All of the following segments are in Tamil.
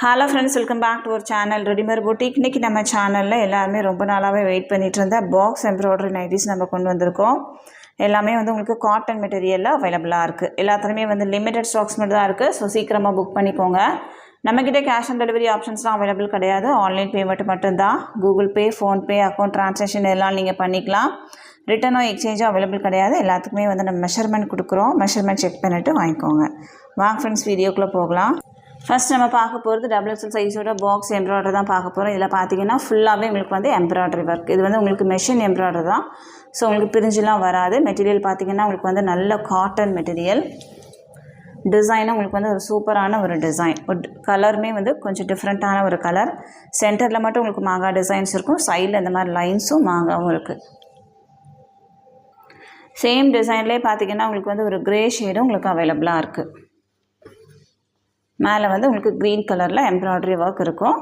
Hello friends, welcome back to our channel Readymade Boutique. இன்றைக்கி நம்ம சேனலில் எல்லாருமே ரொம்ப நாளாகவே வெயிட் பண்ணிகிட்டு இருந்த பாக்ஸ் எம்ப்ராய்டரி நைட்டிஸ் நம்ம கொண்டு வந்திருக்கோம். எல்லாமே உங்களுக்கு காட்டன் மெட்டீரியலில் அவைலபிளாக இருக்குது. எல்லாத்துலேயுமே லிமிடெட் ஸ்டாக்ஸ் மட்டும் தான் இருக்குது. ஸோ சீக்கிரமாக புக் பண்ணிக்கோங்க. நம்மக்கிட்ட கேஷ் ஆன் டெலிவரி ஆப்ஷன்ஸ்லாம் அவைலபிள் கிடையாது. ஆன்லைன் பேமெண்ட் மட்டும்தான். Google Pay, PhonePe, account transaction எல்லாம் நீங்கள் பண்ணிக்கலாம். ரிட்டனோ எக்ஸ்சேஞ்சோ அவைலபிள் கிடையாது. எல்லாத்துக்குமே நம்ம மெஷர்மெண்ட் கொடுக்குறோம். மெஷர்மெண்ட் செக் பண்ணிவிட்டு வாங்கிக்கோங்க. வாங்க ஃப்ரெண்ட்ஸ், வீடியோக்குள்ளே போகலாம். ஃபஸ்ட் நம்ம பார்க்க போகிறது XXL சைஸோட பாக்ஸ் எம்ப்ராய்டரி தான் பார்க்க போகிறோம். இதில் பார்த்தீங்கன்னா ஃபுல்லாகவே உங்களுக்கு எம்ப்ராய்டரி ஒர்க். இது உங்களுக்கு மெஷின் எம்ப்ராய்டரி தான். ஸோ உங்களுக்கு பிரிஞ்சுலாம் வராது. மெட்டீரியல் பார்த்தீங்கன்னா உங்களுக்கு நல்ல காட்டன் மெட்டீரியல். டிசைனும் உங்களுக்கு ஒரு சூப்பரான ஒரு டிசைன். கலருமே கொஞ்சம் டிஃப்ரெண்ட்டான ஒரு கலர். சென்டரில் மட்டும் உங்களுக்கு மாங்காய் டிசைன்ஸ் இருக்கும். சைடில் இந்த மாதிரி லைன்ஸும் மாங்காவும் இருக்குது. சேம் டிசைன்லேயே பார்த்தீங்கன்னா உங்களுக்கு ஒரு க்ரே ஷேடும் உங்களுக்கு அவைலபிளாக இருக்குது. மேலே உங்களுக்கு க்ரீன் கலரில் எம்ப்ராய்டரி ஒர்க் இருக்கும்.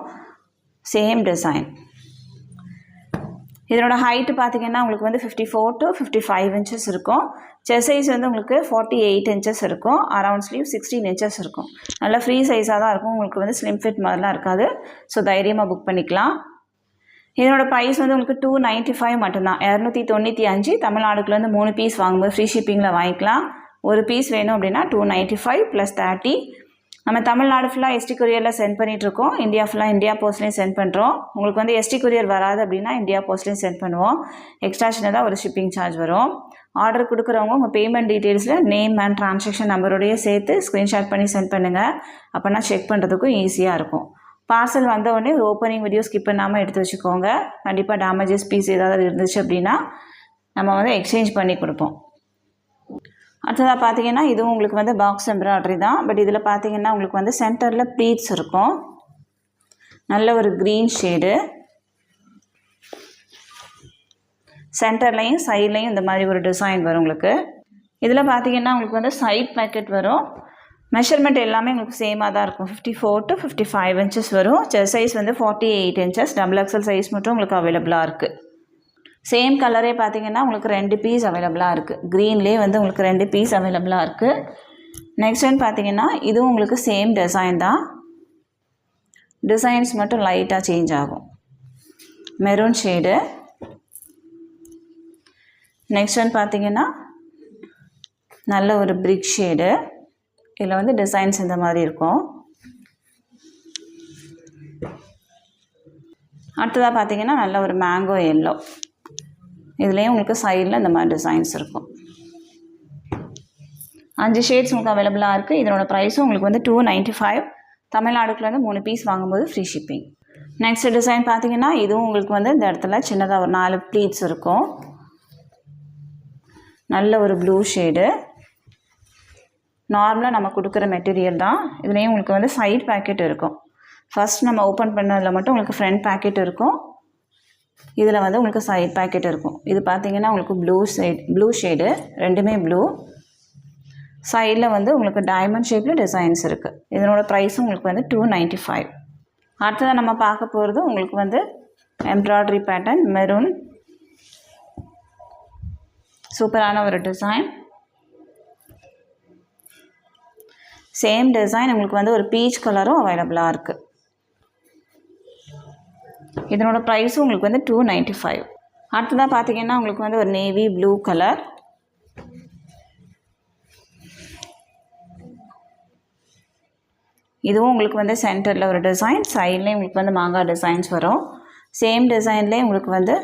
Same design. இதனோட ஹைட்டு பார்த்திங்கன்னா உங்களுக்கு 54 to 55 இன்ச்சஸ் இருக்கும். செஸ்ட் சைஸ் உங்களுக்கு 48 இன்ச்சஸ் இருக்கும். அரவுண்ட் ஸ்லீவ் 16 இன்ச்சஸ் இருக்கும். நல்லா ஃப்ரீ சைஸாக தான் இருக்கும். உங்களுக்கு ஸ்லிம் ஃபிட் மாதிரிலாம் இருக்காது. ஸோ தைரியமாக புக் பண்ணிக்கலாம். இதனோட ப்ரைஸ் உங்களுக்கு 295 மட்டும்தான். 295. தமிழ்நாடுக்குள்ளேருந்து 3 பீஸ் வாங்கும்போது ஃப்ரீ ஷிப்பிங்கில் வாங்கிக்கலாம். ஒரு பீஸ் வேணும் அப்படின்னா 295 + 30. நம்ம தமிழ்நாடு ஃபுல்லாக எஸ்டி கொரியரில் சென்ட் பண்ணிகிட்ருக்கோம். இந்தியா ஃபுல்லாக இந்தியா போஸ்ட்லேயும் சென்ட் பண்ணுறோம். உங்களுக்கு எஸ்டி கொரியர் வராது அப்படின்னா இந்தியா போஸ்ட்லேயும் சென்ட் பண்ணுவோம். எக்ஸ்ட்ரா சின்னதாக ஒரு ஷிப்பிங் சார்ஜ் வரும். ஆர்டர் கொடுக்குறவங்க உங்கள் பேமெண்ட் டீட்டெயில்ஸில் நேம் அண்ட் ட்ரான்சாக்ஷன் நம்பரோடையே சேர்த்து ஸ்க்ரீன்ஷாட் பண்ணி சென்ட் பண்ணுங்கள். அப்போனா செக் பண்ணுறதுக்கும் ஈஸியாக இருக்கும். பார்சல் வந்தவுடனே ஒரு ஓப்பனிங் வீடியோ ஸ்கிப் பண்ணாமல் எடுத்து வச்சுக்கோங்க. கண்டிப்பாக டேமேஜஸ் பீஸ் ஏதாவது இருந்துச்சு அப்படின்னா நம்ம எக்ஸ்சேஞ்ச் பண்ணி கொடுப்போம். அடுத்ததாக பார்த்தீங்கன்னா இதுவும் உங்களுக்கு பாக்ஸ் எம்ப்ராய்டரி தான். பட் இதில் பார்த்தீங்கன்னா உங்களுக்கு சென்டரில் ப்ளீட்ஸ் இருக்கும். நல்ல ஒரு க்ரீன் ஷேடு. சென்டர்லையும் சைட்லையும் இந்த மாதிரி ஒரு டிசைன் வரும் உங்களுக்கு. இதில் பார்த்தீங்கன்னா உங்களுக்கு சைட் பேக்கெட் வரும். மெஷர்மெண்ட் எல்லாமே உங்களுக்கு சேமாக தான் இருக்கும். 54 to 55 இன்ச்சஸ் வரும். Chest size 48 inches. XXL size மட்டும் உங்களுக்கு அவைலபிளாக இருக்குது. சேம் கலரே பார்த்தீங்கன்னா உங்களுக்கு 2 பீஸ் அவைலபிளாக இருக்குது. க்ரீன்லேயே உங்களுக்கு 2 பீஸ் அவைலபிளாக இருக்குது. நெக்ஸ்ட் ஒன் பார்த்தீங்கன்னா இதுவும் உங்களுக்கு சேம் டிசைன் தான். டிசைன்ஸ் மட்டும் லைட்டாக சேஞ்ச் ஆகும். Maroon shade. நெக்ஸ்ட் ஒன் பார்த்தீங்கன்னா நல்ல ஒரு பிரிக் ஷேடு. இதில் டிசைன்ஸ் இந்த மாதிரி இருக்கும். அடுத்ததாக பார்த்தீங்கன்னா நல்ல ஒரு மேங்கோ எல்லோ. இதுலேயும் உங்களுக்கு சைடில் இந்த மாதிரி டிசைன்ஸ் இருக்கும். 5 ஷேட்ஸ் உங்களுக்கு அவைலபிளாக இருக்குது. இதனோட ப்ரைஸும் உங்களுக்கு 295. தமிழ்நாடுக்குள்ளேருந்து 3 பீஸ் வாங்கும்போது ஃப்ரீ ஷிப்பிங். நெக்ஸ்ட் டிசைன் பார்த்தீங்கன்னா இதுவும் உங்களுக்கு இந்த இடத்துல சின்னதாக ஒரு 4 ப்ளீட்ஸ் இருக்கும். நல்ல ஒரு ப்ளூ ஷேடு. நார்மலாக நம்ம கொடுக்குற மெட்டீரியல் தான். இதுலேயும் உங்களுக்கு சைட் பேக்கெட் இருக்கும். ஃபஸ்ட் நம்ம ஓப்பன் பண்ணதில் மட்டும் உங்களுக்கு ஃப்ரண்ட் பேக்கெட் இருக்கும். இதில் உங்களுக்கு சைட் பேக்கெட் இருக்கும். இது பார்த்தீங்கன்னா உங்களுக்கு ப்ளூ ஷேடு. ரெண்டுமே ப்ளூ. சைடில் உங்களுக்கு டைமண்ட் ஷேப்பில் டிசைன்ஸ் இருக்குது. இதனோட ப்ரைஸும் உங்களுக்கு 295. அடுத்ததாக நம்ம பார்க்க போகிறது உங்களுக்கு எம்ப்ராய்டரி பேட்டர்ன் மெரூன். சூப்பரான ஒரு டிசைன். சேம் டிசைன் உங்களுக்கு ஒரு பீச் கலரும் அவைலபிளாக இருக்குது. இதனோட ப்ரைஸும் உங்களுக்கு 295. அடுத்ததாக பார்த்தீங்கன்னா உங்களுக்கு ஒரு நேவி ப்ளூ கலர். இதுவும் உங்களுக்கு சென்டரில் ஒரு டிசைன். சைட்லேயும் உங்களுக்கு மாங்காய் டிசைன்ஸ் வரும். சேம் டிசைன்லேயே உங்களுக்கு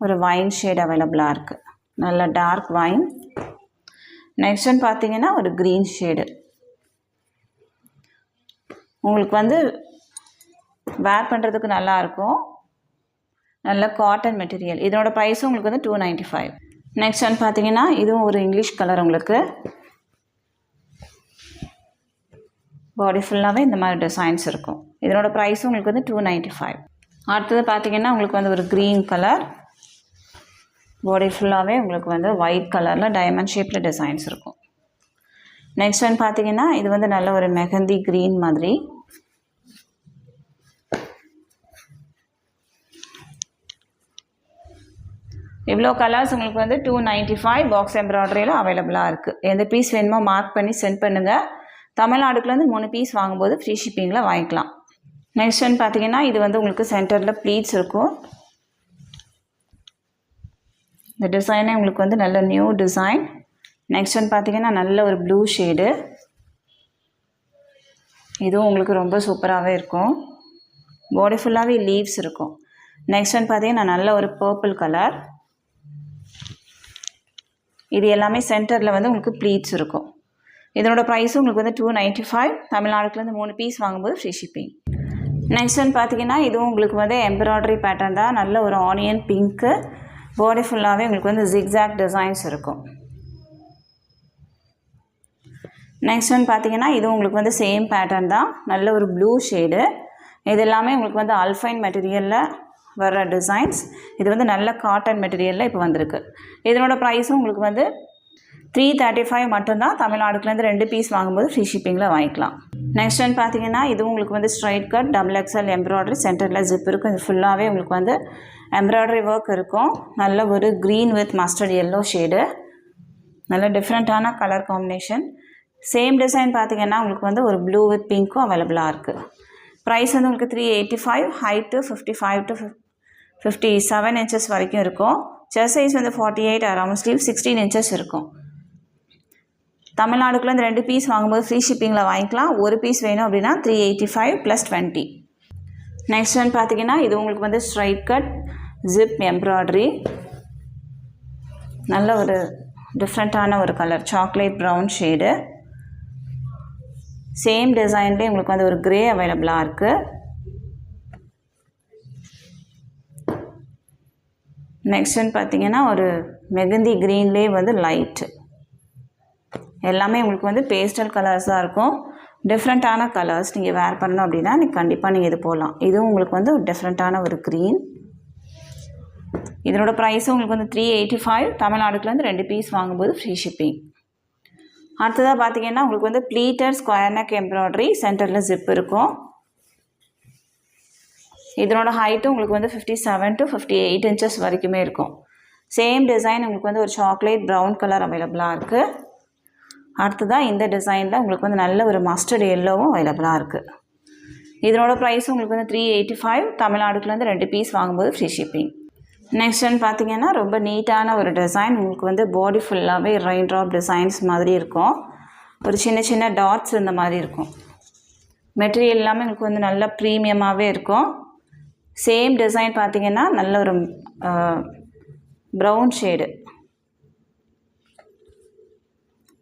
ஒரு வைன் ஷேட் அவைலபிளாக இருக்குது. நல்ல டார்க் வைன். நெக்ஸ்ட் ஒன் பார்த்தீங்கன்னா ஒரு க்ரீன் ஷேடு. உங்களுக்கு வேர் பண்ணுறதுக்கு நல்லாயிருக்கும். நல்ல காட்டன் மெட்டீரியல். இதனோட ப்ரைஸும் உங்களுக்கு 295. நெக்ஸ்ட் ஒன் பார்த்தீங்கன்னா இதுவும் ஒரு இங்கிலீஷ் கலர். உங்களுக்கு பாடி ஃபுல்லாகவே இந்த மாதிரி டிசைன்ஸ் இருக்கும். இதனோட ப்ரைஸும் உங்களுக்கு 295. அடுத்தது பார்த்தீங்கன்னா உங்களுக்கு ஒரு க்ரீன் கலர். பாடி ஃபுல்லாகவே உங்களுக்கு ஒயிட் கலரில் டைமண்ட் ஷேப்பில் டிசைன்ஸ் இருக்கும். நெக்ஸ்ட் ஒன் பார்த்தீங்கன்னா இது நல்ல ஒரு மெஹந்தி க்ரீன் மாதிரி. இவ்வளோ கலர்ஸ் உங்களுக்கு 295 பாக்ஸ் எம்ப்ராய்டரியில் அவைலபிளாக இருக்குது. எந்த பீஸ் வேணுமோ மார்க் பண்ணி சென்ட் பண்ணுங்கள். தமிழ்நாடுக்குள்ளேருந்து 3 பீஸ் வாங்கும்போது ஃப்ரீ ஷிப்பிங்கில் வாங்கிக்கலாம். நெக்ஸ்ட் ஒன் பார்த்தீங்கன்னா இது வந்து உங்களுக்கு சென்டரில் ப்ளீட்ஸ் இருக்கும். இந்த டிசைனே உங்களுக்கு வந்து நல்ல நியூ டிசைன். நெக்ஸ்ட் ஒன் பார்த்தீங்கன்னா நல்ல ஒரு ப்ளூ ஷேடு. இதுவும் உங்களுக்கு ரொம்ப சூப்பராகவே இருக்கும். பாடி ஃபுல்லாகவே லீவ்ஸ் இருக்கும். நெக்ஸ்ட் ஒன் பார்த்தீங்கன்னா நல்ல ஒரு பர்பிள் கலர். இது எல்லாமே சென்டரில் வந்து உங்களுக்கு ப்ளீட்ஸ் இருக்கும். இதனோட ப்ரைஸும் உங்களுக்கு வந்து 295. தமிழ்நாடுலேருந்து 3 பீஸ் வாங்கும்போது ஃப்ரீ ஷிப்பிங். நெக்ஸ்ட் ஒன் பார்த்தீங்கன்னா இதுவும் உங்களுக்கு வந்து எம்ப்ராய்டரி பேட்டர்ன் தான். நல்ல ஒரு ஆனியன் பிங்க்கு. பாடி ஃபுல்லாகவே உங்களுக்கு வந்து ஜிக்ஸாக் டிசைன்ஸ் இருக்கும். நெக்ஸ்ட் ஒன் பார்த்தீங்கன்னா இதுவும் உங்களுக்கு வந்து சேம் பேட்டர்ன் தான். நல்ல ஒரு ப்ளூ ஷேடு. இது எல்லாமே உங்களுக்கு வந்து அல்ஃபைன் மெட்டீரியலில் வர டிசைன்ஸ். இது வந்து நல்ல காட்டன் மெட்டீரியலில் இப்போ வந்திருக்கு. இதனோட ப்ரைஸும் உங்களுக்கு வந்து 335 மட்டும்தான். தமிழ்நாடுலேருந்து 2 பீஸ் வாங்கும்போது ஃப்ரீ ஷிப்பிங்கில் வாங்கிக்கலாம். நெக்ஸ்ட் ஒன் பார்த்தீங்கன்னா இதுவும் உங்களுக்கு வந்து ஸ்ட்ரைட் கட் XXL எம்ப்ராய்டரி. சென்டரில் ஜிப் இருக்கும். இது ஃபுல்லாகவே உங்களுக்கு வந்து எம்ப்ராய்டரி ஒர்க் இருக்கும். நல்ல ஒரு green with mustard yellow shade. நல்ல டிஃப்ரெண்ட்டான கலர் காம்பினேஷன். சேம் டிசைன் பார்த்தீங்கன்னா உங்களுக்கு வந்து ஒரு ப்ளூ வித் பிங்க்கும் அவைலபிளாக இருக்குது. ப்ரைஸ் வந்து உங்களுக்கு 385. ஹைட்டு 55 to 57 inches வரைக்கும் இருக்கும். செஸ்ட் சைஸ் வந்து 48. அரவுண்ட் ஸ்லீவ் 16 inches இருக்கும். தமிழ்நாடுக்குள்ளே 2 பீஸ் வாங்கும்போது ஃப்ரீ ஷிப்பிங்கில் வாங்கிக்கலாம். ஒரு பீஸ் வேணும் அப்படின்னா 385 + 20. நெக்ஸ்ட் ஒன் பார்த்தீங்கன்னா இது உங்களுக்கு வந்து ஸ்ட்ரைட் கட் ஜிப் எம்ப்ராய்டரி. நல்ல ஒரு டிஃப்ரெண்ட்டான ஒரு colour chocolate brown shade. Same டிசைன்லேயே உங்களுக்கு வந்து ஒரு க்ரே அவைலபிளாக இருக்குது. நெக்ஸ்ட் ஒன் பார்த்தீங்கன்னா ஒரு மெகந்தி க்ரீன்லேயே வந்து லைட்டு. எல்லாமே உங்களுக்கு வந்து பேஸ்டல் கலர்ஸ் தான் இருக்கும். டிஃப்ரெண்ட்டான கலர்ஸ் நீங்கள் வேர் பண்ணணும் அப்படின்னா கண்டிப்பாக நீங்கள் இது போகலாம். இதுவும் உங்களுக்கு வந்து ஒரு டிஃப்ரெண்ட்டான ஒரு க்ரீன். இதனோட ப்ரைஸும் உங்களுக்கு வந்து 385. தமிழ்நாடுக்குலேருந்து 2 பீஸ் வாங்கும்போது ஃப்ரீ ஷிப்பிங். அடுத்ததாக பார்த்தீங்கன்னா உங்களுக்கு வந்து ப்ளீட்டர் ஸ்கொயர் நெக் எம்ப்ராய்டரி. சென்டரில் ஜிப் இருக்கும். இதனோட ஹைட்டும் உங்களுக்கு வந்து 57 to 58 inches வரைக்குமே இருக்கும். சேம் டிசைன் உங்களுக்கு வந்து ஒரு சாக்லேட் ப்ரௌன் கலர் அவைலபிளாக இருக்குது. அடுத்ததாக இந்த டிசைனில் உங்களுக்கு வந்து நல்ல ஒரு மஸ்டர்ட் எல்லோவும் அவைலபிளாக இருக்குது. இதனோட ப்ரைஸும் உங்களுக்கு வந்து 385. தமிழ்நாடுக்குலேருந்து 2 பீஸ் வாங்கும்போது ஃப்ரீ ஷிப்பிங். நெக்ஸ்ட் ஒன் பார்த்தீங்கன்னா ரொம்ப நீட்டான ஒரு டிசைன். உங்களுக்கு வந்து பாடி ஃபுல்லாகவே ரெயின் ட்ராப் டிசைன்ஸ் மாதிரி இருக்கும். ஒரு சின்ன சின்ன டாட்ஸ் இந்த மாதிரி இருக்கும். மெட்டீரியல் எல்லாமே உங்களுக்கு வந்து நல்ல ப்ரீமியமாகவே இருக்கும். சேம் டிசைன் பார்த்தீங்கன்னா நல்ல ஒரு ப்ரௌன் ஷேடு.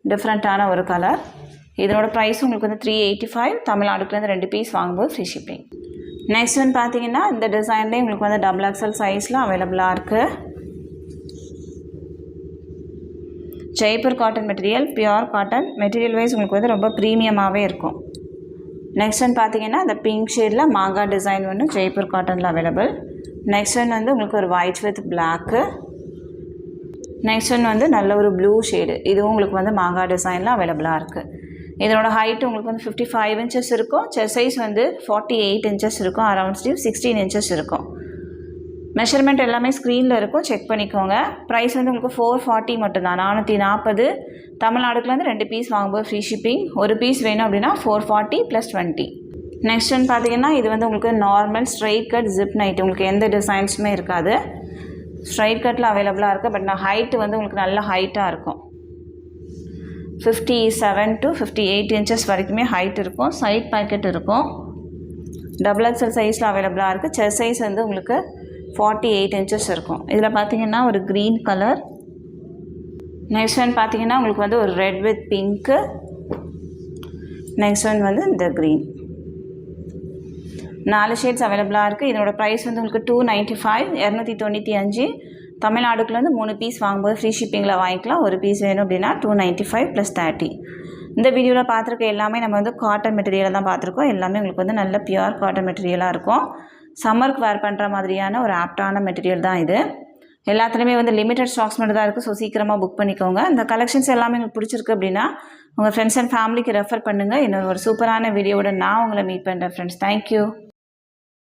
டிஃப்ரெண்ட்டான ஒரு கலர். இதனோட ப்ரைஸும் உங்களுக்கு வந்து 385. தமிழ்நாடுக்குலேருந்து 2 பீஸ் வாங்கும்போது ஃப்ரீ ஷிப்பிங். நெக்ஸ்ட் ஒன் பார்த்தீங்கன்னா இந்த டிசைன்லேயே உங்களுக்கு வந்து XXL சைஸில் அவைலபிளாக இருக்குது. Jaipur cotton material, pure cotton material wise உங்களுக்கு வந்து ரொம்ப ப்ரீமியமாகவே இருக்கும். நெக்ஸ்ட் ஒன் பார்த்தீங்கன்னா இந்த பிங்க் ஷேடில் மாங்கா டிசைன் ஒன்று ஜெய்ப்பூர் காட்டனில் அவைலபிள். நெக்ஸ்ட் ஒன் வந்து உங்களுக்கு ஒரு white with block. Next one வந்து நல்ல ஒரு ப்ளூ ஷேடு. இதுவும் உங்களுக்கு வந்து மாங்கா டிசைனில் அவைலபிளாக இருக்குது. இதனோட ஹைட்டு உங்களுக்கு வந்து 55 inches இருக்கும். செஸ்ட் சைஸ் வந்து 48 inches இருக்கும். அரவுண்ட் ஸ்லீவ் 16 inches இருக்கும். மெஷர்மெண்ட் எல்லாமே ஸ்க்ரீனில் இருக்கும், செக் பண்ணிக்கோங்க. ப்ரைஸ் வந்து உங்களுக்கு 440 மட்டும்தான். 440. தமிழ்நாடுக்குலேருந்து 2 பீஸ் வாங்கும்போது ஃப்ரீ ஷிப்பிங். ஒரு பீஸ் வேணும் அப்படின்னா 440 + 20. நெக்ஸ்ட் ஒன் பார்த்தீங்கன்னா இது வந்து உங்களுக்கு normal straight cut zip night. உங்களுக்கு எந்த டிசைன்ஸுமே இருக்காது. ஸ்ட்ரைட் கட்டில் அவைலபிளாக இருக்குது. பட் நான் ஹைட்டு வந்து உங்களுக்கு நல்ல ஹைட்டாக இருக்கும். 57 to 58 inches வரைக்குமே ஹைட் இருக்கும். சைட் பாக்கெட் இருக்கும். XXL சைஸில் அவைலபிளாக இருக்குது. செஸ்ட் சைஸ் வந்து உங்களுக்கு 48 inches இருக்கும். இதில் பார்த்தீங்கன்னா ஒரு க்ரீன் கலர். நெக்ஸ்ட் ஒன் பார்த்தீங்கன்னா உங்களுக்கு வந்து ஒரு red with pink. Next one வந்து இந்த க்ரீன். 4 ஷேட்ஸ் அவைலபிளாக இருக்குது. இதனோட ப்ரைஸ் வந்து உங்களுக்கு 295. 295. தமிழ்நாடுக்குலேருந்து 3 பீஸ் வாங்கும்போது ஃப்ரீ ஷிப்பிங்கில் வாங்கிக்கலாம். ஒரு பீஸ் வேணும் அப்படின்னா 295 + 30. இந்த வீடியோவில் பார்த்துருக்க எல்லாமே நம்ம வந்து காட்டன் மெட்டீரியலை தான் பார்த்துருக்கோம். எல்லாமே உங்களுக்கு வந்து நல்ல பியூர் காட்டன் மெட்டீரியலாக இருக்கும். சம்மருக்கு வேர் பண்ணுற மாதிரியான ஒரு ஆப்டான மெட்டீரியல் தான் இது. எல்லாத்துலேயுமே வந்து லிமிட்டட் ஸ்டாக்ஸ் மட்டும் தான் இருக்குது. ஸோ சீக்கிரமாக புக் பண்ணிக்கோங்க. இந்த கலெக்ஷன்ஸ் எல்லாமே உங்களுக்கு பிடிச்சிருக்கு அப்படின்னா உங்கள் ஃப்ரெண்ட்ஸ் அண்ட் ஃபேமிலிக்கு ரெஃபர் பண்ணுங்கள். இன்னொரு ஒரு சூப்பரான வீடியோவோட நான் உங்களை மீட் பண்ணுறேன் ஃப்ரெண்ட்ஸ். தேங்க்யூ.